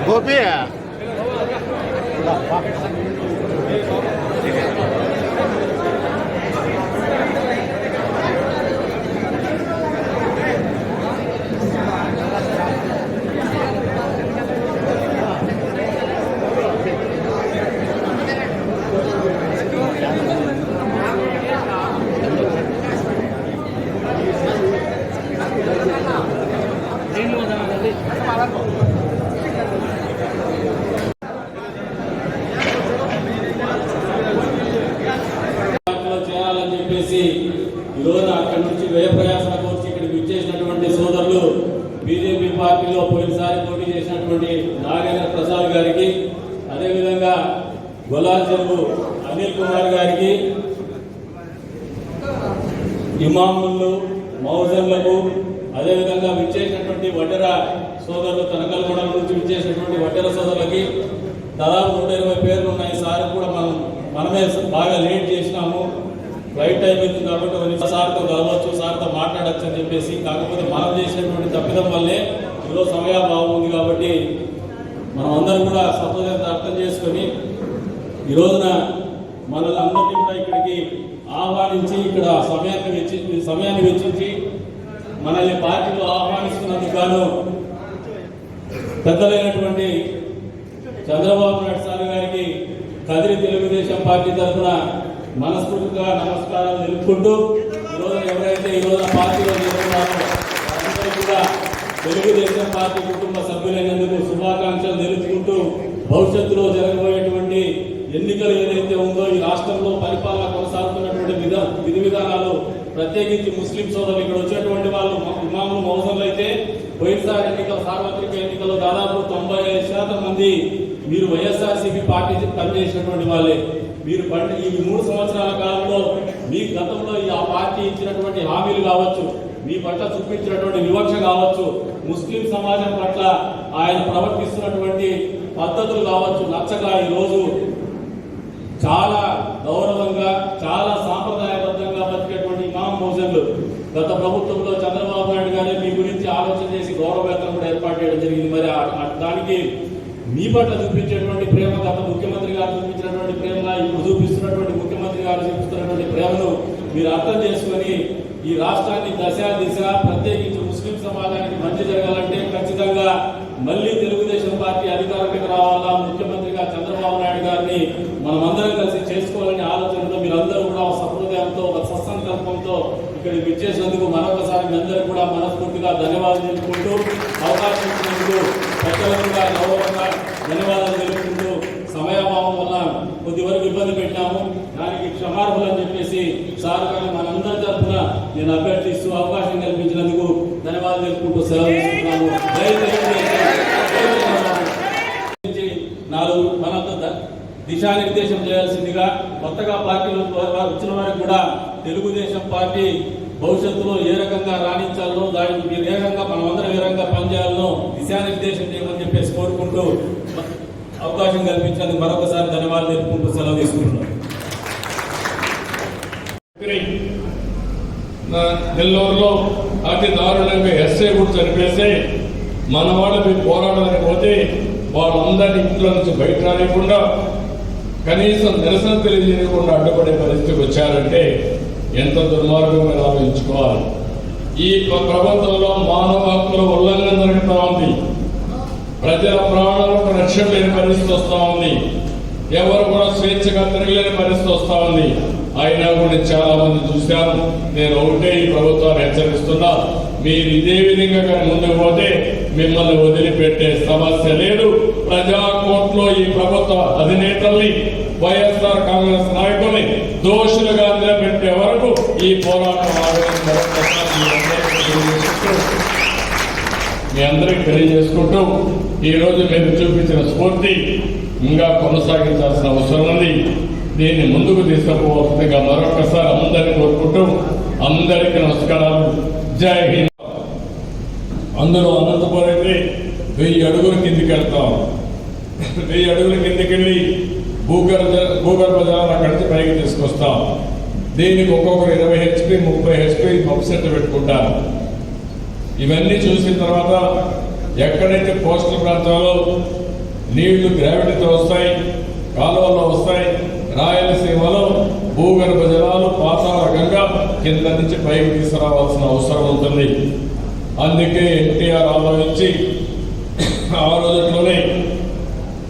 गोपी అక్కడి నుంచి వ్యయ ప్రయాసన కోర్చి ఇక్కడికి విచ్చేసినటువంటి సోదరులు బీజేపీ పార్టీలో పోయినసారి పోటీ చేసినటువంటి నాగేంద్ర ప్రసాద్ గారికి, అదేవిధంగా గొల్లాల చెరువు అనిల్ కుమార్ గారికి, ఇమాములు మౌజన్లకు, అదేవిధంగా విచ్చేసినటువంటి వడ్డెర సోదరులు తనకల్గూడ నుంచి విచ్చేసినటువంటి వడ్డెర సోదరులకి దాదాపు 120 పేర్లు ఉన్నాయి. సార్ కూడా మనమే బాగా లేట్ చేసినాము, ఫ్లైట్ టైం అవుతుంది కాబట్టి సార్తో కలవచ్చు, సార్తో మాట్లాడచ్చు అని చెప్పేసి. కాకపోతే మనం చేసినటువంటి తప్పిదం వల్లే ఈరోజు సమయాభావం ఉంది కాబట్టి మనం అందరం కూడా సహోదరత అర్థం చేసుకొని ఈ రోజున మనల్ని కూడా ఇక్కడికి ఆహ్వానించి ఇక్కడ సమయాన్ని వెచ్చించి మనల్ని పార్టీలో ఆహ్వానిస్తున్నందుకు గాను పెద్దలైనటువంటి చంద్రబాబు నాయుడు సార్ గారికి కదిరి తెలుగుదేశం పార్టీ తరఫున మనస్ఫూర్తిగా నమస్కారాలు తెలుపుకుంటూ, ఈరోజు ఎవరైతే ఈ రోజున పార్టీలో చేస్తున్నారో అందరికీ కూడా తెలుగుదేశం పార్టీ కుటుంబ సభ్యులైనందుకు శుభాకాంక్షలు తెలుపుకుంటూ, భవిష్యత్తులో జరగబోయేటువంటి ఎన్నికలు ఏదైతే ఉందో ఈ రాష్ట్రంలో పరిపాలన కొనసాగుతున్నటువంటి విధి విధానాలు, ప్రత్యేకించి ముస్లిం సోదరులు ఇక్కడ వచ్చేటువంటి వాళ్ళు ఇమాములు మౌజన్లు అయితే పోయినసారి ఎన్నికల సార్వత్రిక ఎన్నికల్లో దాదాపు 95% మంది మీరు వైఎస్ఆర్సీపీ పార్టీ పనిచేసినటువంటి వాళ్ళే. మీరు ఈ 3 సంవత్సరాల కాలంలో మీ గతంలో ఆ పార్టీ ఇచ్చినటువంటి హామీలు కావచ్చు, మీ పట్ల చూపించినటువంటి వివక్ష కావచ్చు, ముస్లిం సమాజం పట్ల ఆయన ప్రవర్తిస్తున్నటువంటి పద్ధతులు కావచ్చు నచ్చక ఈరోజు చాలా గౌరవంగా చాలా సాంప్రదాయబద్ధంగా బతికేటువంటి ఇమాం మౌజన్లు గత ప్రభుత్వంలో చంద్రబాబు నాయుడు గారే మీ గురించి ఆలోచన చేసి గౌరవవేతనం కూడా ఏర్పాటు చేయడం జరిగింది. మరి దానికి మీ పట్ల చూపించేటువంటి ప్రేమ, గత ముఖ్యమంత్రి గారు చూపించినటువంటి ప్రేమ, ఇప్పుడు చూపిస్తున్నటువంటి ముఖ్యమంత్రి గారు చూపిస్తున్నటువంటి ప్రేమను మీరు అర్థం చేసుకొని ఈ రాష్ట్రాన్ని దిశ ప్రత్యేకించి ముస్లిం సమాజానికి మంచి జరగాలంటే ఖచ్చితంగా మళ్ళీ తెలుగుదేశం పార్టీ అధికారంలోకి రావాలా, ముఖ్యమంత్రిగా చంద్రబాబు నాయుడు గారిని మనమందరం కలిసి చేసుకోవాలనే ఆలోచనతో మీరందరూ కూడా సహృదయంతో ఒక సత్సంకల్పంతో ఇక్కడికి విచ్చేసినందుకు మరొకసారి మీ అందరూ కూడా మనస్ఫూర్తిగా ధన్యవాదాలు తెలుపుకుంటూ, అవకాశం ఇచ్చినందుకు పెద్దలకు కూడా గౌరవంగా ధన్యవాదాలు తెలుపుకుంటూ, సమయాభావం వల్ల కొద్ది వరకు ఇబ్బంది పెట్టాము, దానికి క్షమార్హులు అని చెప్పేసి సార్ గారిని మనందరి తరఫున నేను అభ్యర్థిస్తూ అవకాశం కల్పించినందుకు ధన్యవాదాలు తెలుపుకుంటూ సెలవు తీసుకుంటున్నాము. నాలుగు మనతో దిశానిర్దేశం చేయాల్సిందిగా కొత్తగా పార్టీలో వచ్చిన వారికి కూడా తెలుగుదేశం పార్టీ భవిష్యత్తులో ఏ రకంగా రాణించాలో దానికి మీరు ఏ రకంగా మనమందరం ఏ రకంగా పనిచేయాలనో దిశానిర్దేశం చేయమని చెప్పేసి కోరుకుంటూ అవకాశం కల్పించినందుకు మరొకసారి ధన్యవాదాలు తెలుపుకుంటూ సెలవు తీసుకుంటున్నాను. నెల్లూరులో అతి దారుణంగా ఎస్ఐ కూడా చనిపేస్తే మన వాళ్ళు మీరు పోరాడడానికి పోతే వాళ్ళందరినీ ఇంట్లో నుంచి బయట రానికుండా కనీసం నిరసన తెలియజేయకుండా అడ్డుపడే పరిస్థితికి వచ్చారంటే ఎంత దుర్మార్గం మీద ఆలోచించుకోవాలి. ఈ ప్రభుత్వంలో మానవ హక్కుల ఉల్లంఘన జరుగుతూ ఉంది. ప్రజల ప్రాణాలకు రక్షణ లేని పరిస్థితి వస్తూ ఉంది. ఎవరు కూడా స్వేచ్ఛగా తిరగలేని పరిస్థితి వస్తూ ఉంది. అయినా కూడా చాలా మంది చూశాను. నేను ఒకటే ఈ ప్రభుత్వాన్ని హెచ్చరిస్తున్నా, మీరు ఇదే విధంగా కానీ ముందుకు పోతే మిమ్మల్ని వదిలిపెట్టే సమస్య లేదు. ప్రజాకోర్టులో ఈ ప్రభుత్వ అధినేతల్ని వైఎస్ఆర్ కాంగ్రెస్ నాయకుల్ని దోషులుగా నిలబెట్టే వరకు ఈ పోరాటం మీ అందరికి తెలియజేసుకుంటూ ఈ రోజు మీరు చూపించిన స్ఫూర్తి ఇంకా కొనసాగించాల్సిన అవసరం ఉంది. దీన్ని ముందుకు తీసుకుపోవాల్సిందిగా మరొకసారి అందరినీ కోరుకుంటూ అందరికీ నమస్కారాలు. జై హింద్. అందులో అనంతపురం అయితే 1000 అడుగుల కిందికి వెళ్తాం. 1000 అడుగుల కిందికి వెళ్ళి భూగర్భ జలాలు అక్కడి నుంచి పైకి తీసుకొస్తాం. దీనికి ఒక్కొక్కరు 20 HP 30 HP పంప్ సెట్ పెట్టుకుంటారు. ఇవన్నీ చూసిన తర్వాత ఎక్కడైతే కోస్టల్ ప్రాంతాల్లో నీళ్లు గ్రావిటీతో వస్తాయి, కాలువల్లో వస్తాయి, రాయలసీమలో భూగర్భ జలాలు పాతాళ గంగా కింద నుంచి పైకి తీసుకురావాల్సిన అవసరం ఉంటుంది. అందుకే ఎన్టీఆర్ ఆలోచించి ఆ రోజుల్లోనే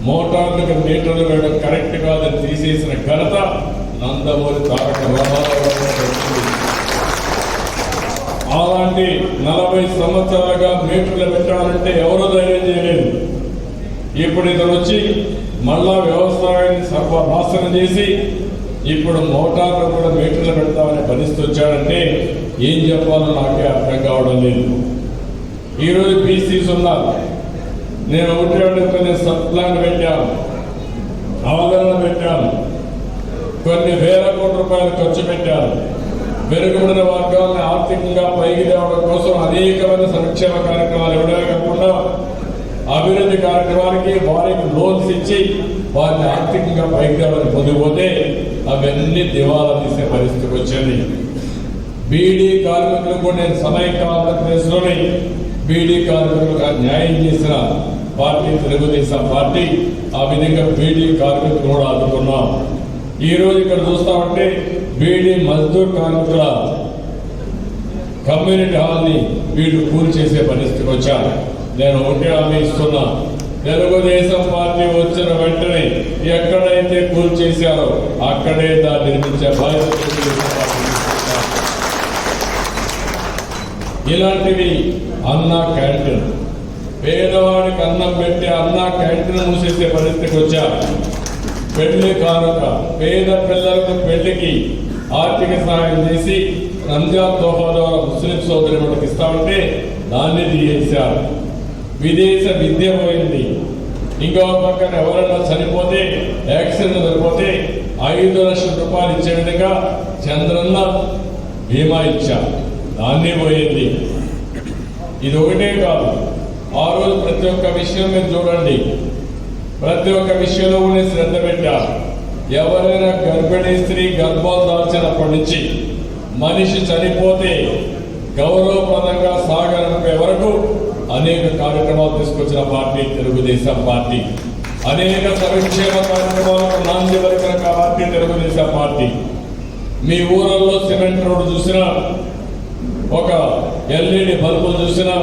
మోటార్లకు మీటర్లు వేయడం కరెక్ట్ కాదని తీసేసిన ఘనత నందమూరి తారక రామారావు. అలాంటి 40 సంవత్సరాలుగా మీటర్లు పెట్టాలంటే ఎవరో ధైర్యం చేయలేదు. ఇప్పుడు ఇతను వచ్చి మళ్ళా వ్యవసాయాన్ని సర్వనాశనం చేసి ఇప్పుడు మోటార్లు కూడా మీటర్లు పెడతామనే పరిస్థితి వచ్చాడంటే ఏం చెప్పాలో నాకే అర్థం కావడం లేదు. ఈరోజు బీసీస్ ఉన్నారు. నేను ఒకటి అడుగుతున్న సబ్ ప్లాన్ పెట్టాను, అవగాహన పెట్టాను, కొన్ని వేల కోట్ల రూపాయలు ఖర్చు పెట్టాను. వెనుకబడిన వర్గాలను ఆర్థికంగా పైకి తేవడం కోసం అనేకమైన సంక్షేమ కార్యక్రమాలు ఇవ్వడమే కాకుండా అభివృద్ధి కార్యక్రమానికి వారికి లోన్స్ ఇచ్చి వారిని ఆర్థికంగా పైకి తేవడానికి పొందిపోతే అవన్నీ దివాలా తీసే పరిస్థితికి వచ్చింది. బీడీ కార్మికులకు కూడా నేను సమైక్య ఆంధ్రప్రదేశ్లోని బీడీ కార్మికులకు న్యాయం చేసిన పార్టీ తెలుగుదేశం పార్టీ. ఆ విధంగా బీడీ కార్మికులు కూడా ఆదుకున్నాం. ఈ రోజు ఇక్కడ చూస్తామంటే బీడీ మజ్దూర్ కార్మికుల కమ్యూనిటీ హాల్ని వీళ్ళు కూల్ చేసే పరిస్థితికి వచ్చారు. నేను ఒకటే హామీ ఇస్తున్నా, తెలుగుదేశం పార్టీ వచ్చిన వెంటనే ఎక్కడైతే కూల్ చేశారో అక్కడే దాన్ని నిర్మించే బాధ్యత. ఇలాంటివి అన్నా క్యాంటీన్, పేదవాడికి అన్నం పెట్టి అన్నా క్యాంటీన్ మూసేసే పరిస్థితికి వచ్చారు. పెళ్లి కానుక పేద పిల్లలకు పెళ్లికి ఆర్థిక సహాయం చేసి రంజాన్ తోఫా ద్వారా ముస్లిం సోదరులకు ఇస్తామంటే దాన్ని తీసేశారు. విదేశ విద్య పోయింది. ఇంకో పక్కన ఎవరైనా చనిపోతే యాక్సిడెంట్ జరిగిపోతే 5 లక్షల రూపాయలు ఇచ్చే విధంగా చంద్రన్న బీమా ఇచ్చారు, దాన్ని పోయింది. ఇది ఒకటే కాదు, ఆ రోజు ప్రతి ఒక్క విషయం మీరు చూడండి, ప్రతి ఒక్క విషయంలో కూడా శ్రద్ధ పెట్టారు. ఎవరైనా గర్భిణీ స్త్రీ గర్భాలు దాల్చినప్పటి నుంచి మనిషి చనిపోతే గౌరవప్రదంగా సాగనంపే వరకు అనేక కార్యక్రమాలు తీసుకొచ్చిన పార్టీ తెలుగుదేశం పార్టీ. అనేక సంక్షేమ కార్యక్రమాలకు నాంది పలికిన పార్టీ తెలుగుదేశం పార్టీ. మీ ఊరల్లో సిమెంట్ రోడ్డు చూసినా, ఒక LED బల్బులు చూసినా,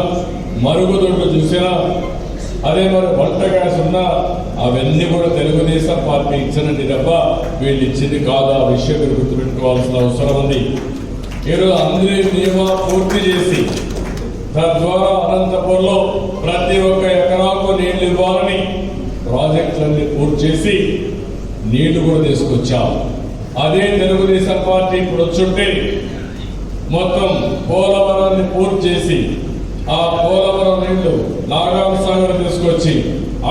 మరుగుదొడ్లు చూసినా, అదే మరి వంట గ్యాస్ ఉన్నా అవన్నీ కూడా తెలుగుదేశం పార్టీ ఇచ్చినట్టు తప్ప వీళ్ళు ఇచ్చింది కాదు. ఆ విషయం మీరు గుర్తుపెట్టుకోవాల్సిన అవసరం ఉంది. ఈరోజు అందరి నియమా పూర్తి చేసి తద్వారా అనంతపురంలో ప్రతి ఒక్క ఎకరాకు నీళ్లు ఇవ్వాలని ప్రాజెక్టులన్నీ పూర్తి చేసి నీళ్లు కూడా తీసుకొచ్చాం. అదే తెలుగుదేశం పార్టీ ఇప్పుడు వచ్చుంటే మొత్తం పోలవరాన్ని పూర్తి చేసి ఆ పోలవరం నీళ్లు నాగార్ సాగర్ తీసుకొచ్చి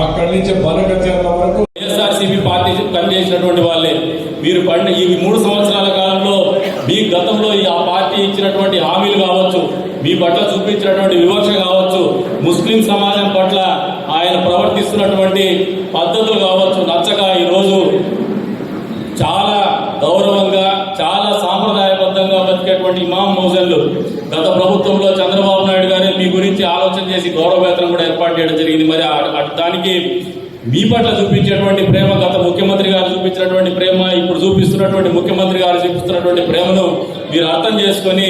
అక్కడి నుంచి బనకచెర్ల వరకు వైఎస్ఆర్సీపీ పార్టీ పనిచేసినటువంటి వాళ్ళే. మీరు ఈ 3 సంవత్సరాల కాలంలో మీ గతంలో ఆ పార్టీ ఇచ్చినటువంటి హామీలు కావచ్చు, మీ పట్ల చూపించినటువంటి వివక్ష కావచ్చు, ముస్లిం సమాజం పట్ల ఆయన ప్రవర్తిస్తున్నటువంటి పద్ధతులు కావచ్చు నచ్చక ఈరోజు చాలా గౌరవంగా చాలా సాంప్రదాయబద్ధంగా బతికేటువంటి ఇమాం మౌజన్లు గత ప్రభుత్వంలో చంద్రబాబు నాయుడు గారు మీ గురించి ఆలోచన చేసి గౌరవ వేతనం కూడా ఏర్పాటు చేయడం జరిగింది. మరి దానికి మీ పట్ల చూపించేటువంటి ప్రేమ, గత ముఖ్యమంత్రి గారు చూపించినటువంటి ప్రేమ, ఇప్పుడు చూపిస్తున్నటువంటి ముఖ్యమంత్రి గారు చూపిస్తున్నటువంటి ప్రేమను మీరు అర్థం చేసుకొని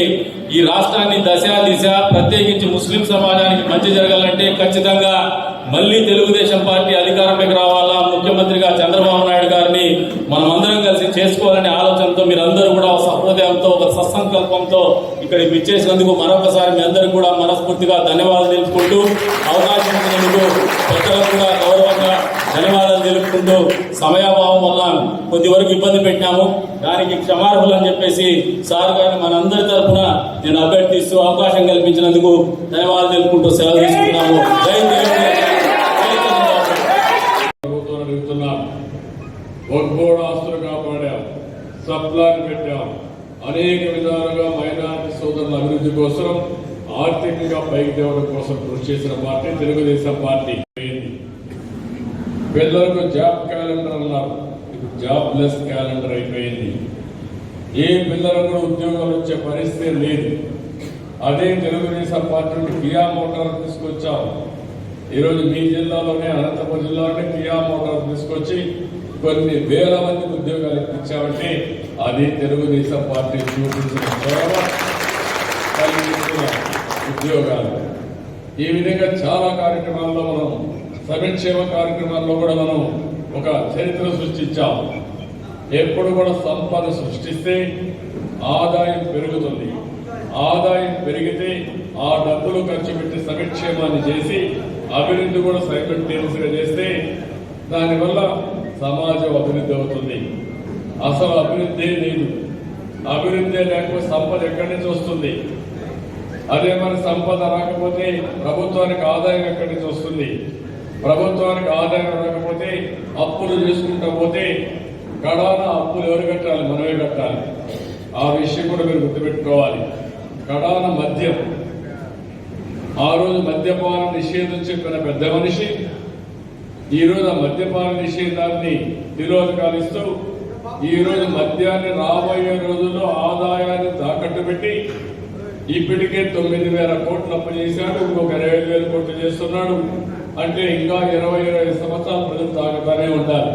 ఈ రాష్ట్రాన్ని దశ దిశ ప్రత్యేకించి ముస్లిం సమాజానికి మంచి జరగాలంటే ఖచ్చితంగా మళ్ళీ తెలుగుదేశం పార్టీ అధికారంలోకి రావాలా, ముఖ్యమంత్రిగా చంద్రబాబు నాయుడు గారిని మనమందరం కలిసి చేసుకోవాలనే ఆలోచనతో మీరందరూ కూడా ఒక సహృదయంతో ఒక సత్సంకల్పంతో ఇక్కడికి విచ్చేసినందుకు మరొకసారి మీ అందరికీ కూడా మనస్ఫూర్తిగా ధన్యవాదాలు తెలుపుకుంటూ, అవకాశం ఇచ్చినందుకు పెద్దలకు కూడా గౌరవంగా ధన్యవాదాలు తెలుపుకుంటూ, సమయాభావం వల్ల కొద్ది వరకు ఇబ్బంది పెట్టినాము, దానికి క్షమార్హులు అని చెప్పేసి సార్ గారిని మనందరి తరఫున నేను అభ్యర్థిస్తూ అవకాశం కల్పించినందుకు ధన్యవాదాలు తెలుపుకుంటూ సెలవు తీసుకున్నాము. జై ఒగ్గోడ ఆస్తులు కాపాడాం, సప్లాన్ పెట్టాం, అనేక విధాలుగా మైనారిటీ సోదరుల అభివృద్ధి కోసం ఆర్థికంగా పైకి తేవడం కోసం కృషి చేసిన పార్టీ తెలుగుదేశం పార్టీ. పిల్లలకు జాబ్ క్యాలెండర్ అన్నారు, ఇప్పుడు జాబ్ లెస్ క్యాలెండర్ అయిపోయింది. ఏ పిల్లలకు కూడా ఉద్యోగాలు వచ్చే పరిస్థితి లేదు. అదే తెలుగుదేశం పార్టీ కియా మోటార్ తీసుకొచ్చాం. ఈరోజు మీ జిల్లాలోనే అనంతపురం జిల్లాలోనే కియా మోటార్ తీసుకొచ్చి కొన్ని వేల మందికి ఉద్యోగాలు ఇప్పించామంటే అది తెలుగుదేశం పార్టీ చూపించిన చొరవ, కలిగిస్తున్న ఉద్యోగాలు. ఈ విధంగా చాలా కార్యక్రమాల్లో మనం సంక్షేమ కార్యక్రమాల్లో కూడా మనం ఒక చరిత్ర సృష్టించాం. ఎప్పుడు కూడా సంపద సృష్టిస్తే ఆదాయం పెరుగుతుంది. ఆదాయం పెరిగితే ఆ డబ్బులు ఖర్చు పెట్టి సంక్షేమాన్ని చేసి అభివృద్ధి కూడా సైమల్టేనియస్ గా చేస్తే దానివల్ల సమాజం అభివృద్ధి అవుతుంది. అసలు అభివృద్ధి లేదు. అభివృద్ధి లేకపోతే సంపద ఎక్కడి నుంచి వస్తుంది? అదే మరి సంపద రాకపోతే ప్రభుత్వానికి ఆదాయం ఎక్కడి నుంచి వస్తుంది? ప్రభుత్వానికి ఆదాయం రాకపోతే అప్పులు చేసుకుంటా పోతే కడాన అప్పులు ఎవరు కట్టాలి? మనమే కట్టాలి. ఆ విషయం కూడా మీరు గుర్తుపెట్టుకోవాలి. కడాన మద్యం, ఆ రోజు మద్యపాన నిషేధం చెప్పిన పెద్ద మనిషి ఈ రోజు ఆ మద్యపాన నిషేధాన్ని తిరోధకాలిస్తూ ఈ రోజు మద్యాన్ని రాబోయే రోజుల్లో ఆదాయాన్ని తాకట్టు పెట్టి ఇప్పటికే 9,000 కోట్లు అప్పు చేశాడు. ఇంకొక 20,000 కోట్లు చేస్తున్నాడు. అంటే ఇంకా 20 సంవత్సరాలు ప్రజలు తాగుతానే ఉండాలి.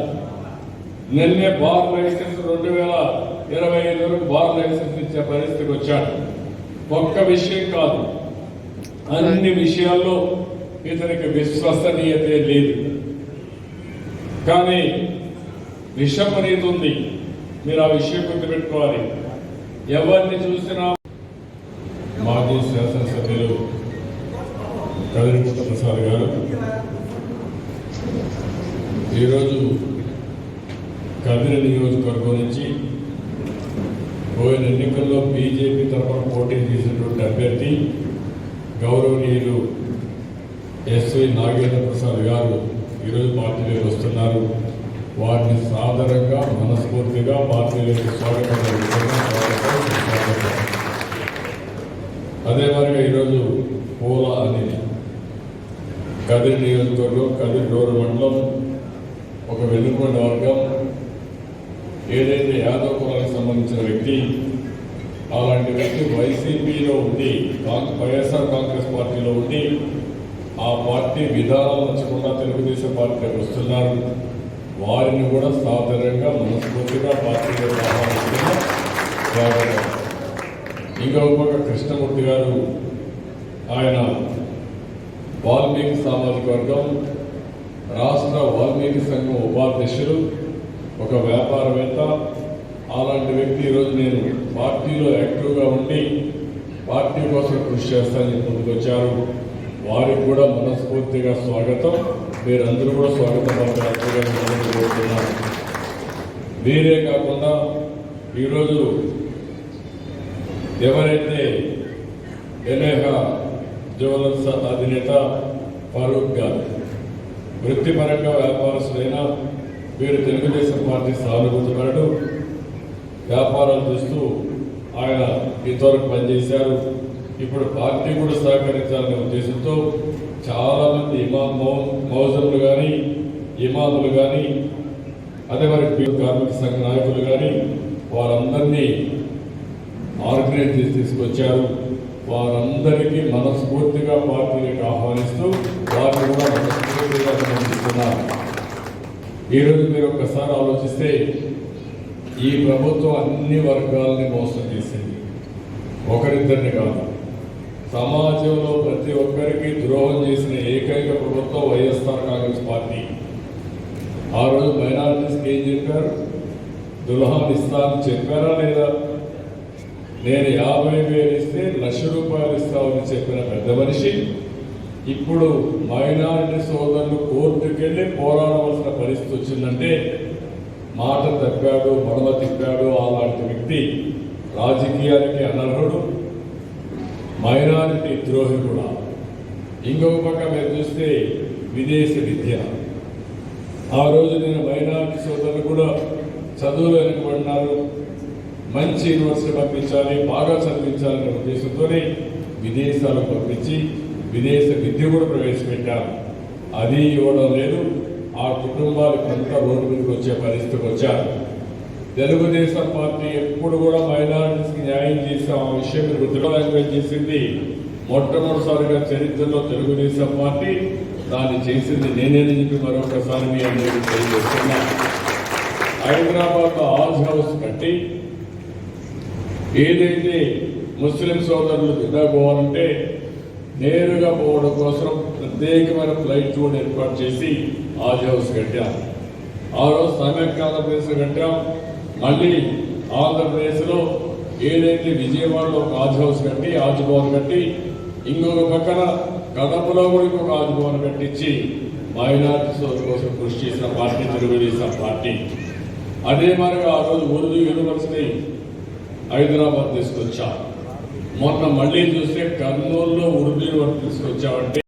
నిన్నే బార్ లైసెన్స్ 2025 వరకు బార్ లైసెన్స్ ఇచ్చే పరిస్థితికి వచ్చాడు. ఒక్క విషయం కాదు, అన్ని విషయాల్లో ఇతనికి విశ్వసనీయతే లేదు. కానీ విషమనీయత ఉంది. మీరు ఆ విషయం గుర్తుపెట్టుకోవాలి. ఎవరిని చూసినా మాజీ శాసనసభ్యులు కదిరిముత్త ప్రసాద్ గారు ఈరోజు కదిరి నియోజకవర్గం నుంచి పోయిన ఎన్నికల్లో బీజేపీ తరఫున పోటీ చేసినటువంటి అభ్యర్థి గౌరవనీయులు ఎస్వి నాగేంద్ర ప్రసాద్ గారు ఈరోజు పార్టీలోకి వస్తున్నారు. వారిని సాదరంగా మనస్ఫూర్తిగా పార్టీలోకి స్వాగతం. అదే మరిగా ఈరోజు పూల అని కదిరి నియోజకవర్గం, కదిరి డోర్ మండలం ఒక వెనుకొండ వర్గం ఏదైతే యాదవ్ కులానికి సంబంధించిన వ్యక్తి, అలాంటి వ్యక్తి వైసీపీలో ఉండి వైఎస్ఆర్ కాంగ్రెస్ పార్టీలో ఉండి ఆ పార్టీ విధానాలు నచ్చకుండా తెలుగుదేశం పార్టీలోకి వస్తున్నారు. వారిని కూడా సాధారణంగా మనస్ఫూర్తిగా పార్టీలో ఆహ్వానిస్తున్నారు. ఇంకొక కృష్ణమూర్తి గారు, ఆయన వాల్మీకి సామాజిక వర్గం రాష్ట్ర వాల్మీకి సంఘం ఉపాధ్యక్షులు, ఒక వ్యాపారవేత్త. అలాంటి వ్యక్తి ఈరోజు నేను పార్టీలో యాక్టివ్గా ఉండి పార్టీ కోసం కృషి చేస్తానని ముందుకొచ్చారు. వారికి కూడా మనస్ఫూర్తిగా స్వాగతం. మీరందరూ కూడా స్వాగతం పలకాల్సిందిగా. వీరే కాకుండా ఈరోజు ఎవరైతే ఎనేహా జ్యువెలర్స్ అధినేత ఫారూక్ గారు వృత్తిపరంగా వ్యాపారస్తులైన వీరు తెలుగుదేశం పార్టీ సానుభూతిపరుడు, వ్యాపారాలు చేస్తూ ఆయన ఇంతవరకు పనిచేశారు. ఇప్పుడు పార్టీ కూడా సహకరించాలనే ఉద్దేశంతో చాలా మంది మౌజములు కానీ ఇమాములు కానీ అదే మరి కార్మిక సంఘ నాయకులు కానీ వారందరినీ ఆర్గనైజ్ చేసి తీసుకొచ్చారు. వారందరికీ మనస్ఫూర్తిగా పార్టీలకు ఆహ్వానిస్తూ వారిని కూడా మనస్ఫూర్తిగా అభినందిస్తున్నారు. ఈరోజు మీరు ఒక్కసారి ఆలోచిస్తే ఈ ప్రభుత్వం అన్ని వర్గాలని మోసం చేసింది, ఒకరిద్దరిని కాదు. సమాజంలో ప్రతి ఒక్కరికి ద్రోహం చేసిన ఏకైక ప్రభుత్వం వైఎస్ఆర్ కాంగ్రెస్ పార్టీ. ఆ రోజు మైనారిటీస్కి ఏం చెప్పారు? దుల్హాన్ ఇస్తానని చెప్పారా లేదా? నేను 50,000 ఇస్తే ₹1,00,000 ఇస్తామని చెప్పిన పెద్ద మనిషి ఇప్పుడు మైనారిటీ సోదరులు కోర్టుకెళ్ళి పోరాడవలసిన పరిస్థితి వచ్చిందంటే మాట తప్పాడు, మడమ తిప్పాడు. అలాంటి వ్యక్తి రాజకీయానికి అనర్హుడు, మైనారిటీ ద్రోహి కూడా. ఇంకొక పక్క మీరు చూస్తే విదేశీ విద్య. ఆ రోజు నేను మైనారిటీ సోదరులు కూడా చదువులు వెనుకబడినారు, మంచి యూనివర్సిటీ పంపించాలి, బాగా చదివించాలనే ఉద్దేశంతోనే విదేశాలకు పంపించి విదేశ విద్య కూడా ప్రవేశపెట్టారు. అది ఇవ్వడం లేదు. ఆ కుటుంబాలు కొంత రోడ్డు మీదకి వచ్చే పరిస్థితికి వచ్చారు. తెలుగుదేశం పార్టీ ఎప్పుడు కూడా మైనారిటీస్కి న్యాయం చేసే ఆ విషయం గుర్తుగా చేసింది. మొట్టమొదటిసారిగా చరిత్రలో తెలుగుదేశం పార్టీ దాన్ని చేసింది నేనేని చెప్పి మరొకసారి మీ అందరికీ తెలియజేస్తున్నా. హైదరాబాద్లో హాజ్ హౌస్ కట్టి ఏదైతే ముస్లిం సోదరులు జిల్లా పోవాలంటే నేరుగా పోవడం కోసం ప్రత్యేకమైన ఫ్లైట్ కూడా ఏర్పాటు చేసి హాజ్ హౌస్ కట్టాం. ఆ రోజు సమైక్య ఆంధ్రప్రదేశ్లో కట్టాం. మళ్ళీ ఆంధ్రప్రదేశ్లో ఏదైతే విజయవాడలో ఒక హాజ్ హౌస్ కట్టి హాజ్ భవన్ కట్టి ఇంకొక పక్కన కడపలో కూడా ఇంకొక హాజ్ భవన్ కట్టించి మైనారిటీ సోదరుల కోసం కృషి చేసిన పార్టీ తెలుగుదేశం పార్టీ. అదే మరిగా ఆ రోజు ఉర్దూ యూనివర్సిటీ హైదరాబాద్ తీసుకొచ్చా. మొన్న మళ్ళీ చూస్తే కర్నూలులో ఉర్దూ యూనివర్సిటీ తీసుకొచ్చామంటే